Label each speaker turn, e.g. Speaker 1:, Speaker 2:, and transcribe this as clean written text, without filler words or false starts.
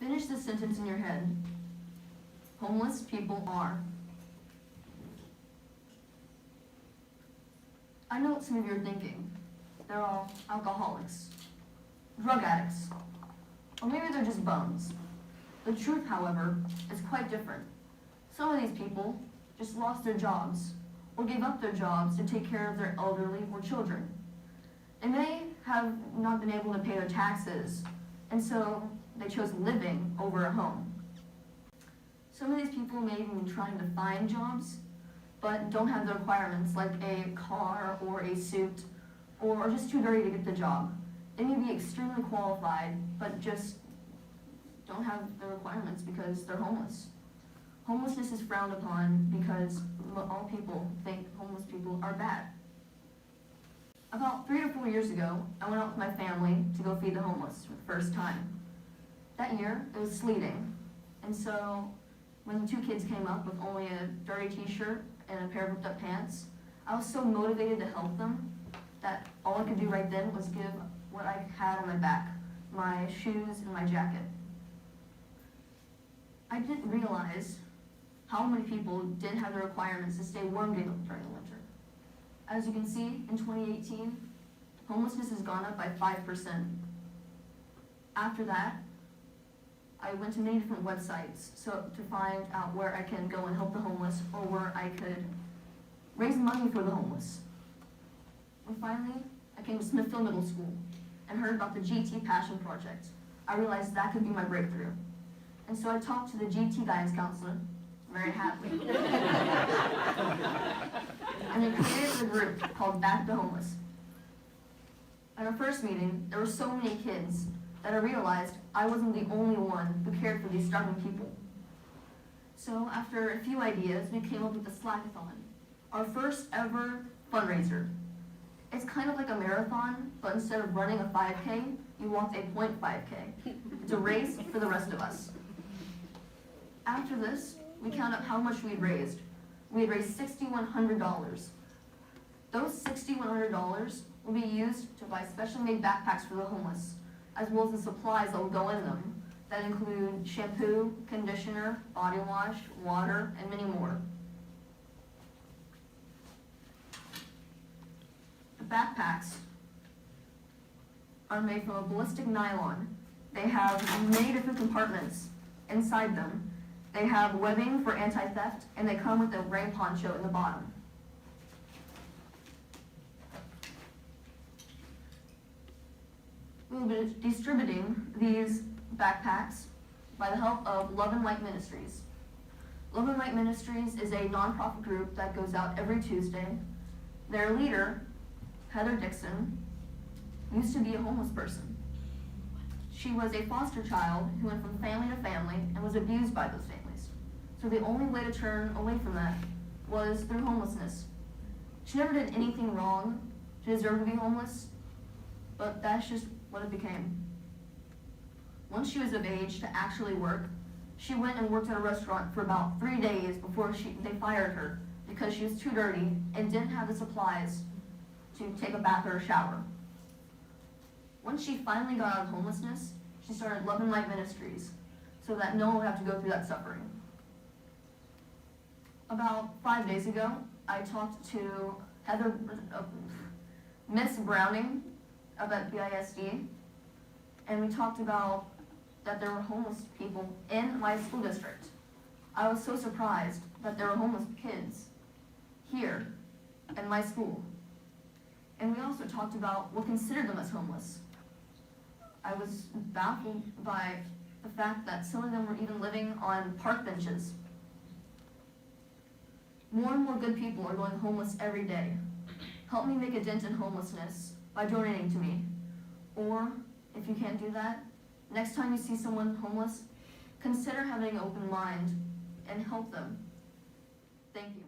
Speaker 1: Finish this sentence in your head. Homeless people are. I know what some of you are thinking. They're all alcoholics, drug addicts, or maybe they're just bums. The truth, however, is quite different. Some of these people just lost their jobs or gave up their jobs to take care of their elderly or children. They may have not been able to pay their taxes, and so they chose living over a home. Some of these people may even be trying to find jobs, but don't have the requirements like a car or a suit, or are just too dirty to get the job. They may be extremely qualified, but just don't have the requirements because they're homeless. Homelessness is frowned upon because all people think homeless people are bad. About 3 to 4 years ago, I went out with my family to go feed the homeless for the first time. That year, it was sleeting, and so when the 2 kids came up with only a dirty t-shirt and a pair of ripped up pants, I was so motivated to help them that all I could do right then was give what I had on my back, my shoes and my jacket. I didn't realize how many people didn't have the requirements to stay warm during the winter. As you can see, in 2018, homelessness has gone up by 5%. After that, I went to many different websites to find out where I can go and help the homeless or where I could raise money for the homeless. And finally, I came to Smithfield Middle School and heard about the GT Passion Project. I realized that could be my breakthrough. And so I talked to the GT guidance counselor very happily. And we created a group called Back to Homeless. At our first meeting, there were so many kids that I realized I wasn't the only one who cared for these starving people. So after a few ideas, we came up with the Slackathon, our first ever fundraiser. It's kind of like a marathon, but instead of running a 5K, you walked a 0.5K. It's a race for the rest of us. After this, we counted up how much we had raised. We had raised $6,100. Those $6,100 will be used to buy specially made backpacks for the homeless, as well as the supplies that will go in them, that include shampoo, conditioner, body wash, water, and many more. The backpacks are made from a ballistic nylon. They have many different compartments inside them. They have webbing for anti-theft, and they come with a rain poncho in the bottom. We will be distributing these backpacks by the help of Love and Light Ministries. Love and Light Ministries is a nonprofit group that goes out every Tuesday. Their leader, Heather Dixon, used to be a homeless person. She was a foster child who went from family to family and was abused by those families. So the only way to turn away from that was through homelessness. She never did anything wrong to deserve to be homeless, but that's just what it became. Once she was of age to actually work, she went and worked at a restaurant for about 3 days before they fired her because she was too dirty and didn't have the supplies to take a bath or a shower. Once she finally got out of homelessness, she started Love and Light Ministries so that no one would have to go through that suffering. About 5 days ago, I talked to Miss Browning up at BISD, and we talked about that there were homeless people in my school district. I was so surprised that there were homeless kids here in my school. And we also talked about what considered them as homeless. I was baffled by the fact that some of them were even living on park benches. More and more good people are going homeless every day. Help me make a dent in homelessness by donating to me. Or, if you can't do that, next time you see someone homeless, consider having an open mind and help them. Thank you.